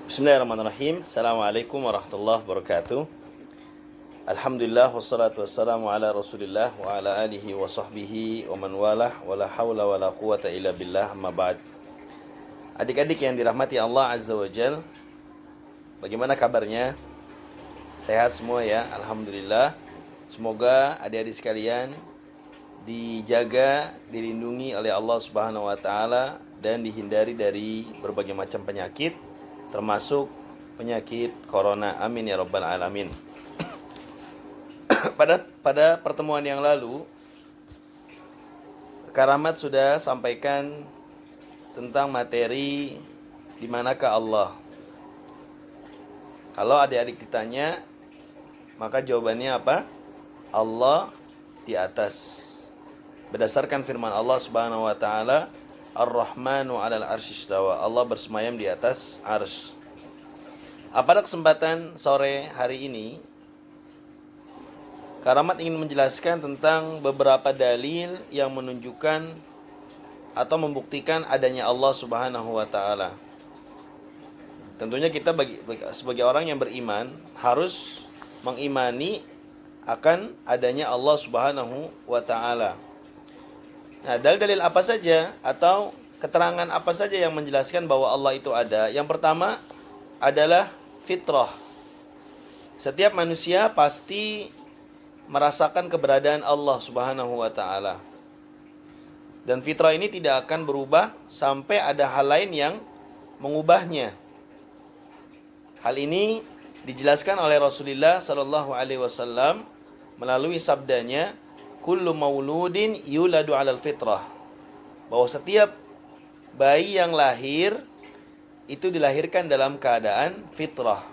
Bismillahirrahmanirrahim. Assalamualaikum warahmatullahi wabarakatuh. Alhamdulillah wassalatu wassalamu ala Rasulillah wa ala alihi wa sahbihi wa man walah wa la haula wa la quwata illa billah amma ba'd. Adik-adik yang dirahmati Allah Azza wa Jal, bagaimana kabarnya? Sehat semua ya, alhamdulillah. Semoga adik-adik sekalian dijaga, dilindungi oleh Allah Subhanahu wa taala dan dihindari dari berbagai macam penyakit, termasuk penyakit corona. Amin ya rabbal alamin. Pada pertemuan yang lalu, Karamat sudah sampaikan tentang materi di manakah Allah. Kalau adik-adik ditanya, maka jawabannya apa? Allah di atas. Berdasarkan firman Allah Subhanahu wa taala, Ar-Rahmanu 'alal 'arsy istawa. Allah bersemayam di atas arsy. Pada kesempatan sore hari ini, Karamat ingin menjelaskan tentang beberapa dalil yang menunjukkan atau membuktikan adanya Allah Subhanahu wa taala. Tentunya kita sebagai orang yang beriman harus mengimani akan adanya Allah Subhanahu wa taala. Nah, dalil-dalil apa saja atau keterangan apa saja yang menjelaskan bahwa Allah itu ada? Yang pertama adalah fitrah. Setiap manusia pasti merasakan keberadaan Allah Subhanahu wa taala. Dan fitrah ini tidak akan berubah sampai ada hal lain yang mengubahnya. Hal ini dijelaskan oleh Rasulullah sallallahu alaihi wasallam melalui sabdanya, kullu mauludin yuladu 'alal fitrah. Bahwa setiap bayi yang lahir itu dilahirkan dalam keadaan fitrah.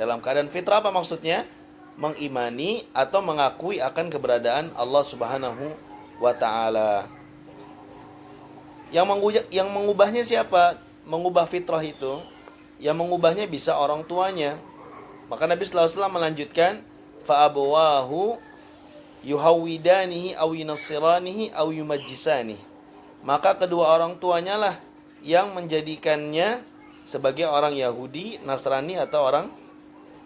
Dalam keadaan fitrah apa maksudnya? Mengimani atau mengakui akan keberadaan Allah Subhanahu wa taala. Yang mengubahnya siapa? Mengubah fitrah itu, yang mengubahnya bisa orang tuanya. Maka Nabi sallallahu alaihi wasallam melanjutkan, fa abawahu yuhawidanihi aw yunassiranihi aw yumajjisanihi. Maka kedua orang tuanya lah yang menjadikannya sebagai orang Yahudi, Nasrani atau orang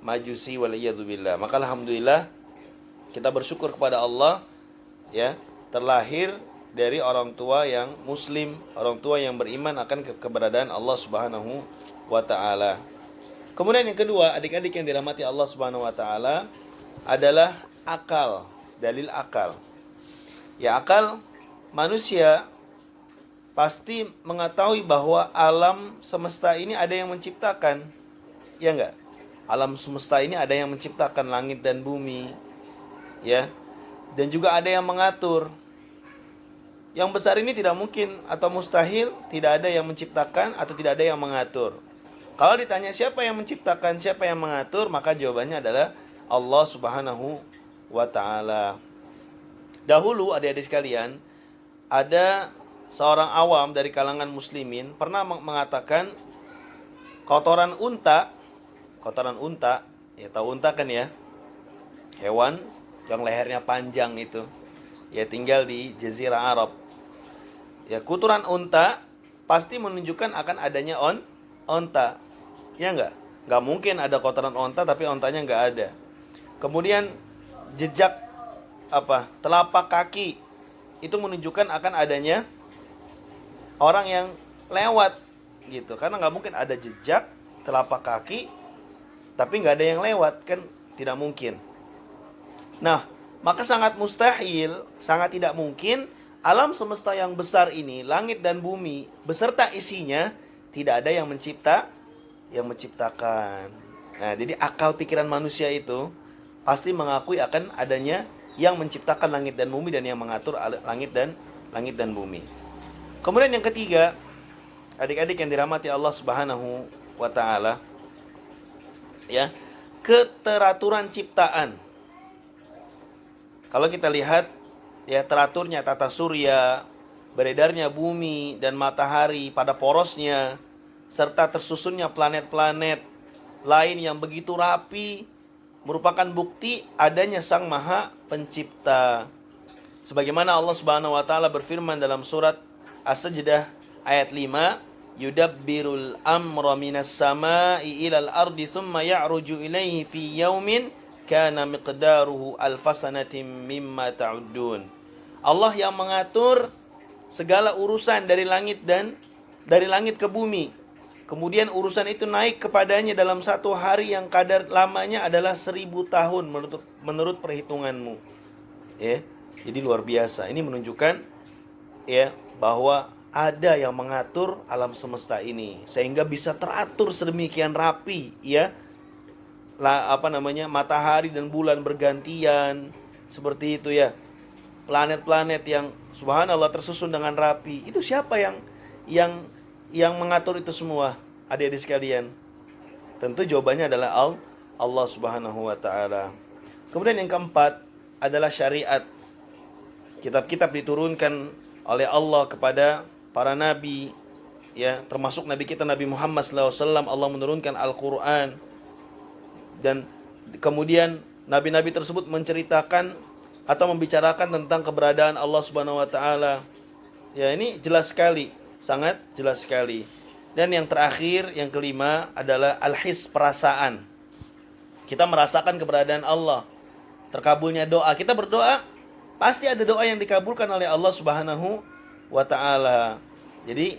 Majusi waliyadzubillah. Maka alhamdulillah kita bersyukur kepada Allah ya, terlahir dari orang tua yang muslim, orang tua yang beriman akan keberadaan Allah Subhanahu wa taala. Kemudian yang kedua, adik-adik yang dirahmati Allah Subhanahu wa taala, adalah akal. Dalil akal. Ya, akal manusia pasti mengetahui bahwa alam semesta ini ada yang menciptakan. Ya enggak? Alam semesta ini ada yang menciptakan langit dan bumi. Ya. Dan juga ada yang mengatur. Yang besar ini tidak mungkin atau mustahil tidak ada yang menciptakan atau tidak ada yang mengatur. Kalau ditanya siapa yang menciptakan, siapa yang mengatur, maka jawabannya adalah Allah Subhanahu wa ta'ala. Dahulu adik-adik sekalian, ada seorang awam dari kalangan muslimin pernah mengatakan kotoran unta, ya tahu unta kan ya, hewan yang lehernya panjang itu, ya tinggal di Jazirah Arab. Ya, kotoran unta pasti menunjukkan akan adanya onta. Ya enggak? Enggak mungkin ada kotoran onta tapi ontanya enggak ada. Kemudian jejak telapak kaki itu menunjukkan akan adanya orang yang lewat gitu. Karena nggak mungkin ada jejak telapak kaki tapi nggak ada yang lewat, kan tidak mungkin. Nah, maka sangat mustahil, sangat tidak mungkin alam semesta yang besar ini, langit dan bumi beserta isinya, tidak ada yang menciptakan. Nah, jadi akal pikiran manusia itu pasti mengakui akan adanya yang menciptakan langit dan bumi dan yang mengatur langit dan bumi. Kemudian yang ketiga, adik-adik yang dirahmati Allah Subhanahu wa taala, ya, keteraturan ciptaan. Kalau kita lihat ya, teraturnya tata surya, beredarnya bumi dan matahari pada porosnya, serta tersusunnya planet-planet lain yang begitu rapi, merupakan bukti adanya Sang Maha Pencipta. Sebagaimana Allah Subhanahu wa taala berfirman dalam surat As-Sajdah ayat 5, yudabbirul amra minas sama'i ilal ardi thumma ya'ruju ilaihi fi yaumin kana miqdaruhu alfasanatim mimma ta'uddun. Allah yang mengatur segala urusan dari langit ke bumi. Kemudian urusan itu naik kepadanya dalam satu hari yang kadar lamanya adalah 1000 tahun menurut perhitunganmu. Ya, jadi luar biasa. Ini menunjukkan ya bahwa ada yang mengatur alam semesta ini sehingga bisa teratur sedemikian rapi, ya. Matahari dan bulan bergantian seperti itu, ya. Planet-planet yang subhanallah tersusun dengan rapi. Itu siapa yang mengatur itu semua, adik-adik sekalian? Tentu jawabannya adalah Allah Subhanahu wa taala. Kemudian yang keempat adalah syariat. Kitab-kitab diturunkan oleh Allah kepada para nabi, ya, termasuk nabi kita Nabi Muhammad SAW. Allah menurunkan Al-Qur'an, dan kemudian nabi-nabi tersebut menceritakan atau membicarakan tentang keberadaan Allah Subhanahu wa taala. Ya, ini jelas sekali, sangat jelas sekali. Dan yang terakhir, yang kelima adalah al-his, perasaan. Kita merasakan keberadaan Allah, terkabulnya doa. Kita berdoa, pasti ada doa yang dikabulkan oleh Allah Subhanahu wa taala. Jadi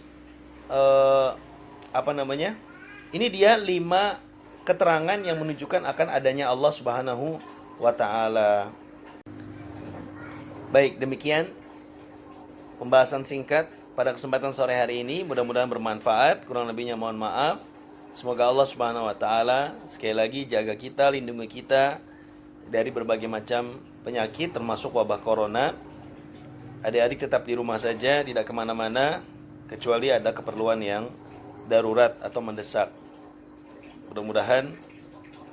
ini dia 5 keterangan yang menunjukkan akan adanya Allah Subhanahu wa taala. Baik, demikian pembahasan singkat pada kesempatan sore hari ini. Mudah-mudahan bermanfaat. Kurang lebihnya mohon maaf. Semoga Allah Subhanahu wa taala sekali lagi jaga kita, lindungi kita dari berbagai macam penyakit termasuk wabah corona. Adik-adik tetap di rumah saja, tidak kemana-mana, kecuali ada keperluan yang darurat atau mendesak. Mudah-mudahan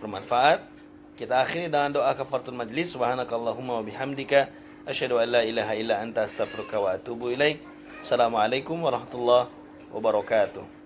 bermanfaat. Kita akhiri dengan doa kafaratul majlis. Subhanakallahumma wa bihamdika asyhadu an la ilaha illa anta astaghfiruka wa atubu ilaik. Assalamualaikum warahmatullahi wabarakatuh.